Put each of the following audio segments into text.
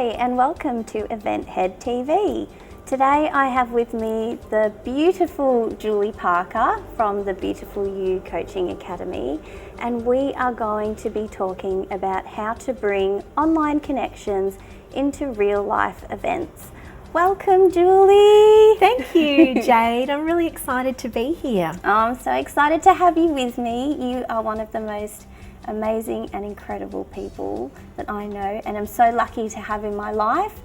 Hi and welcome to Event Head TV. Today I have with me the beautiful Julie Parker from the Beautiful You Coaching Academy, and we are going to be talking about how to bring online connections into real life events. Welcome, Julie. Thank you, Jade. I'm really excited to be here. I'm so excited to have you with me. You are one of the most amazing and incredible people that I know, and I'm so lucky to have in my life.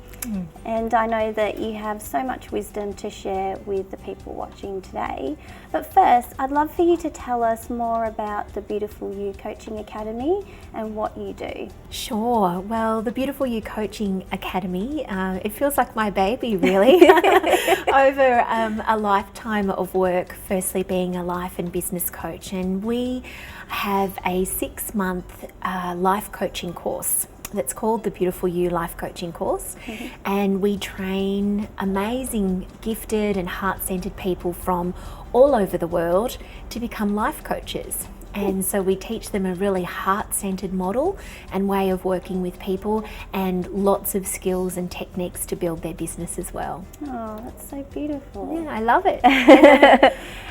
And I know that you have so much wisdom to share with the people watching today. But first, I'd love for you to tell us more about the Beautiful You Coaching Academy and what you do. Sure. Well, the Beautiful You Coaching Academy, it feels like my baby, really. Over a lifetime of work, firstly being a life and business coach, and we have a 6-month life coaching course that's called the Beautiful You Life Coaching Course. And we train amazing, gifted and heart-centered people from all over the world to become life coaches. And so we teach them a really heart-centered model and way of working with people, and lots of skills and techniques to build their business as well. Oh, that's so beautiful. Yeah, I love it.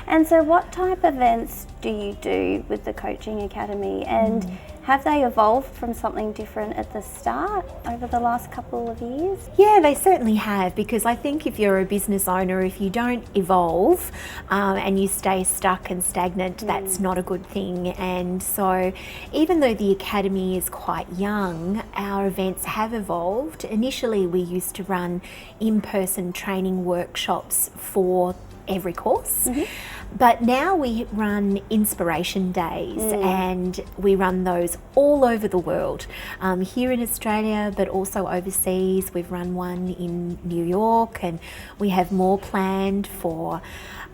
And so what type of events do you do with the Coaching Academy, and have they evolved from something different at the start over the last couple of years? Yeah, they certainly have, because I think if you're a business owner, if you don't evolve and you stay stuck and stagnant, that's not a good thing. And so even though the Academy is quite young, our events have evolved. Initially, we used to run in-person training workshops for every course. But now we run inspiration days, and we run those all over the world, here in Australia, but also overseas. We've run one in New York, and we have more planned for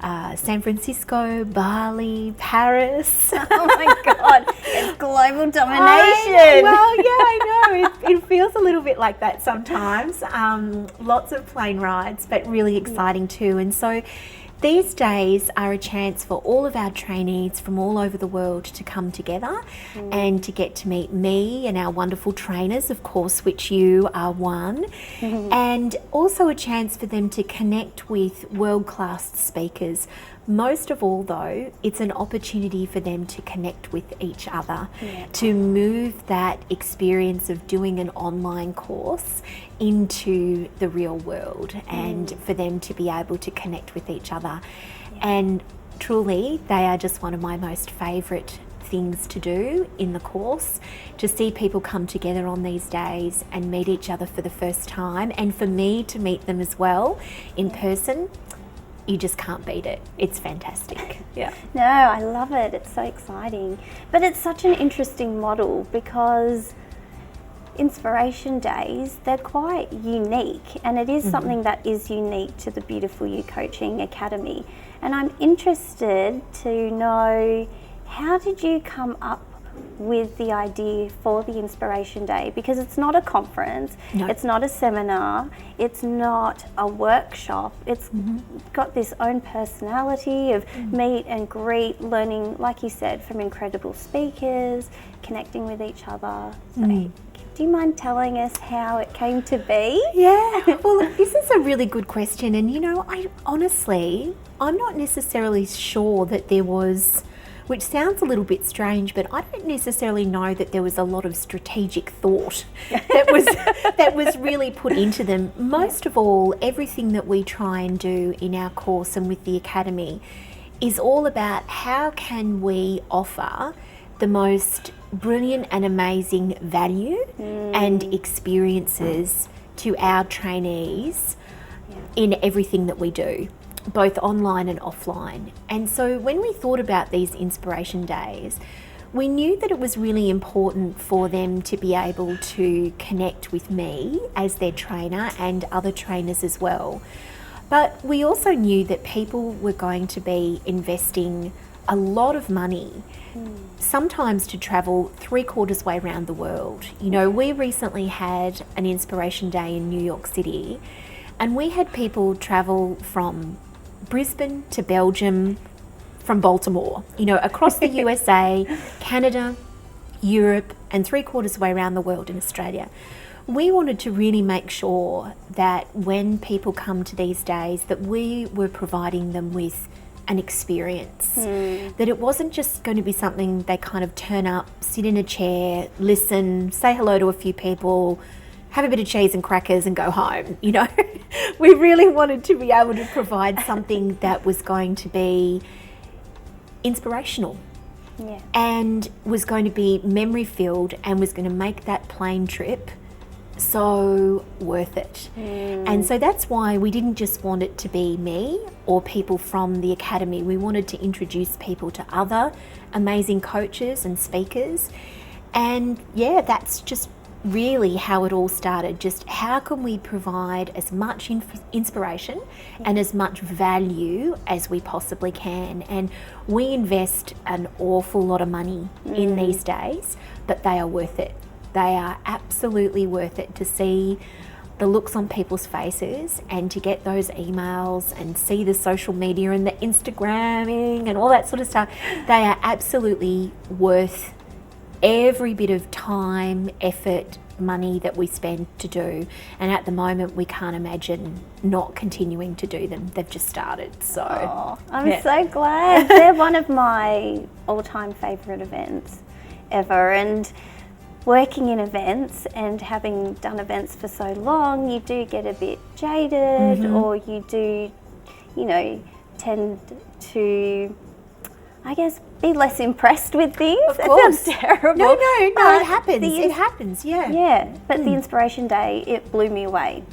San Francisco, Bali, Paris. Oh my God, it's global domination. I know. It feels a little bit like that sometimes. Lots of plane rides, but really exciting too. And so these days are a chance for all of our trainees from all over the world to come together and to get to meet me and our wonderful trainers, of course, which you are one, and also a chance for them to connect with world-class speakers. Most of all, though, it's an opportunity for them to connect with each other, to move that experience of doing an online course into the real world, and for them to be able to connect with each other. And truly, they are just one of my most favourite things to do in the course, to see people come together on these days and meet each other for the first time, and for me to meet them as well in person. You just can't beat it. It's fantastic. Yeah. No, I love it. It's so exciting. But it's such an interesting model, because inspiration days, they're quite unique, and it is something that is unique to the Beautiful You Coaching Academy. And I'm interested to know, how did you come up with the idea for the Inspiration Day? Because it's not a conference, it's not a seminar, it's not a workshop, it's got this own personality of meet and greet, learning, like you said, from incredible speakers, connecting with each other. So, do you mind telling us how it came to be? Yeah, well, this is a really good question. And I'm not necessarily sure that there was, which sounds a little bit strange, but I don't necessarily know that there was a lot of strategic thought that was really put into them. Most of all, everything that we try and do in our course and with the Academy is all about how can we offer the most brilliant and amazing value and experiences to our trainees in everything that we do, both online and offline. And so when we thought about these inspiration days, we knew that it was really important for them to be able to connect with me as their trainer and other trainers as well. But we also knew that people were going to be investing a lot of money, sometimes to travel 3/4 way around the world. You know, we recently had an inspiration day in New York City, and we had people travel from Brisbane to Belgium, from Baltimore, you know, across the USA, Canada, Europe, and 3/4 way around the world in Australia. we wanted to really make sure that when people come to these days that we were providing them with an experience, that it wasn't just going to be something they kind of turn up, sit in a chair, listen, say hello to a few people, have a bit of cheese and crackers and go home. You know, we really wanted to be able to provide something that was going to be inspirational. Yeah. And was going to be memory filled and was going to make that plane trip so worth it. And so that's why we didn't just want it to be me or people from the academy. We wanted to introduce people to other amazing coaches and speakers. And yeah, that's just really how it all started. Just how can we provide as much inspiration and as much value as we possibly can. And we invest an awful lot of money in these days, but they are worth it. They are absolutely worth it to see the looks on people's faces and to get those emails and see the social media and the Instagramming and all that sort of stuff. They are absolutely worth every bit of time, effort, money that we spend to do. And at the moment, we can't imagine not continuing to do them. They've just started. So I'm so glad. They're one of my all-time favourite events ever. And working in events and having done events for so long, you do get a bit jaded, or you do, you know, tend to, I guess, be less impressed with things. Of course. It sounds terrible. No, it happens. The It happens, yeah. Yeah, but the Inspiration Day, it blew me away.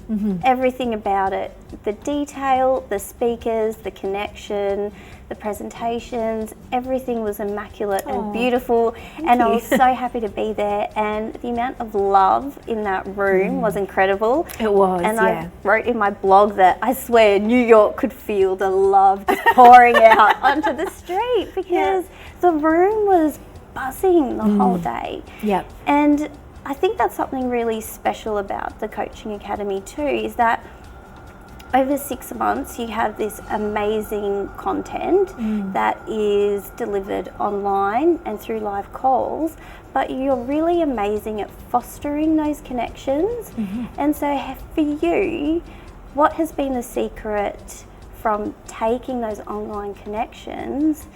Everything about it, the detail, the speakers, the connection, the presentations, everything was immaculate and beautiful. And I was so happy to be there. And the amount of love in that room was incredible. It was, and yeah. I wrote in my blog that I swear New York could feel the love just pouring out onto the street, because the room was buzzing the whole day. Yep. And I think that's something really special about the Coaching Academy too, is that over 6 months you have this amazing content that is delivered online and through live calls, but you're really amazing at fostering those connections. And so for you, what has been the secret from taking those online connections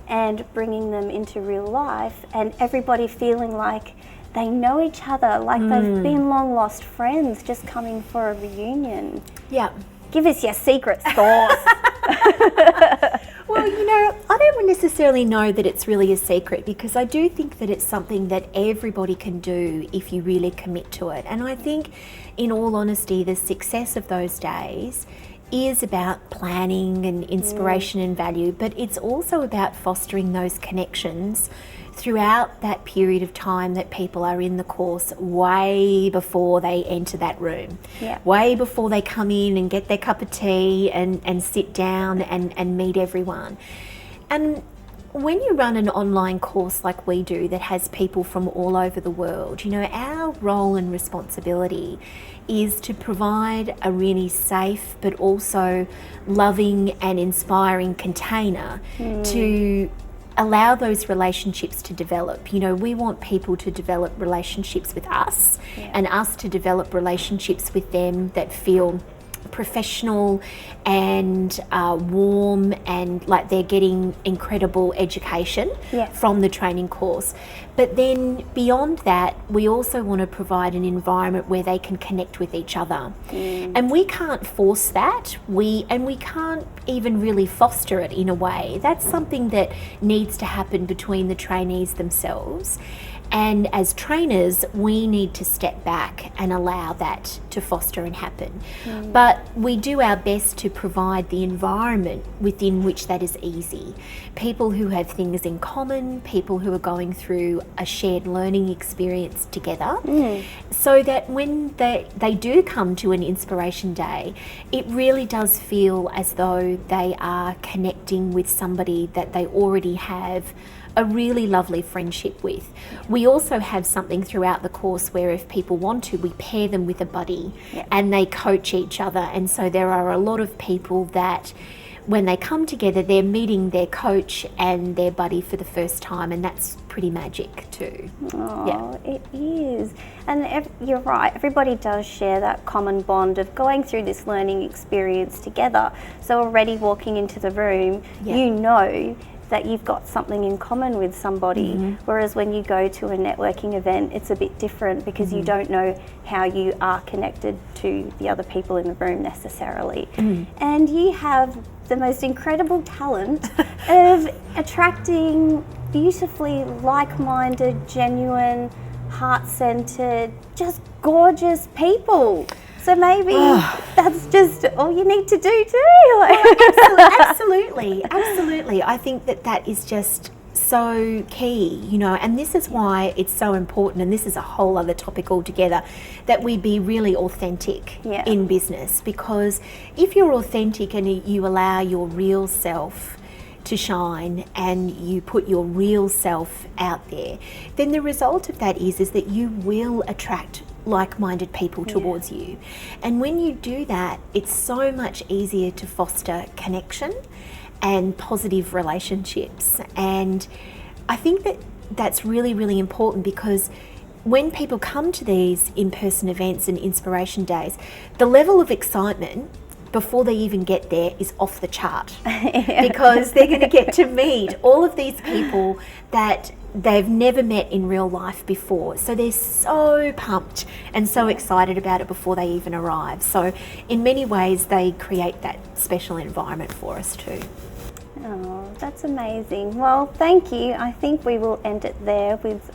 and bringing them into real life and everybody feeling like they know each other, like they've been long lost friends just coming for a reunion? Yeah. Give us your secret sauce. Well, you know, I don't necessarily know that it's really a secret, because I do think that it's something that everybody can do if you really commit to it. And I think, in all honesty, the success of those days is about planning and inspiration and value, but it's also about fostering those connections throughout that period of time that people are in the course, way before they enter that room, way before they come in and get their cup of tea and sit down and meet everyone. And when you run an online course like we do that has people from all over the world, you know, our role and responsibility is to provide a really safe but also loving and inspiring container to allow those relationships to develop. You know, we want people to develop relationships with us and us to develop relationships with them that feel professional and warm and like they're getting incredible education from the training course. But then beyond that, we also want to provide an environment where they can connect with each other. And we can't force that. We can't even really foster it in a way. That's something that needs to happen between the trainees themselves. And as trainers, we need to step back and allow that to foster and happen. But we do our best to provide the environment within which that is easy. People who have things in common, people who are going through a shared learning experience together, so that when they do come to an Inspiration Day, it really does feel as though they are connecting with somebody that they already have a really lovely friendship with. We also have something throughout the course where if people want to, we pair them with a buddy and they coach each other. And so there are a lot of people that when they come together, they're meeting their coach and their buddy for the first time, and that's pretty magic too. Oh, it is. And you're right, everybody does share that common bond of going through this learning experience together. So already walking into the room, you know that you've got something in common with somebody. Whereas when you go to a networking event, it's a bit different because you don't know how you are connected to the other people in the room necessarily. And you have the most incredible talent of attracting beautifully like-minded, genuine, heart-centered, just gorgeous people. So maybe that's just all you need to do too. Absolutely. I think that is just so key, and this is why it's so important, and this is a whole other topic altogether, that we be really authentic in business. Because if you're authentic and you allow your real self to shine and you put your real self out there, then the result of that is that you will attract like-minded people towards you. And when you do that, it's so much easier to foster connection and positive relationships. And I think that's really, really important, because when people come to these in-person events and inspiration days, the level of excitement before they even get there is off the chart, because they're going to get to meet all of these people that they've never met in real life before. So they're so pumped and so excited about it before they even arrive. So in many ways, they create that special environment for us too. Oh, that's amazing. Well, thank you. I think we will end it there with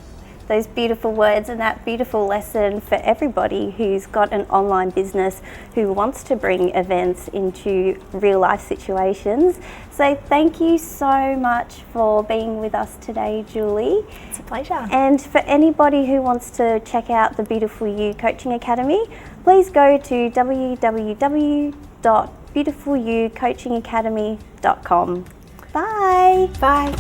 those beautiful words and that beautiful lesson for everybody who's got an online business who wants to bring events into real life situations. So thank you so much for being with us today, Julie. It's a pleasure. And for anybody who wants to check out the Beautiful You Coaching Academy, please go to www.beautifulyoucoachingacademy.com. Bye. Bye.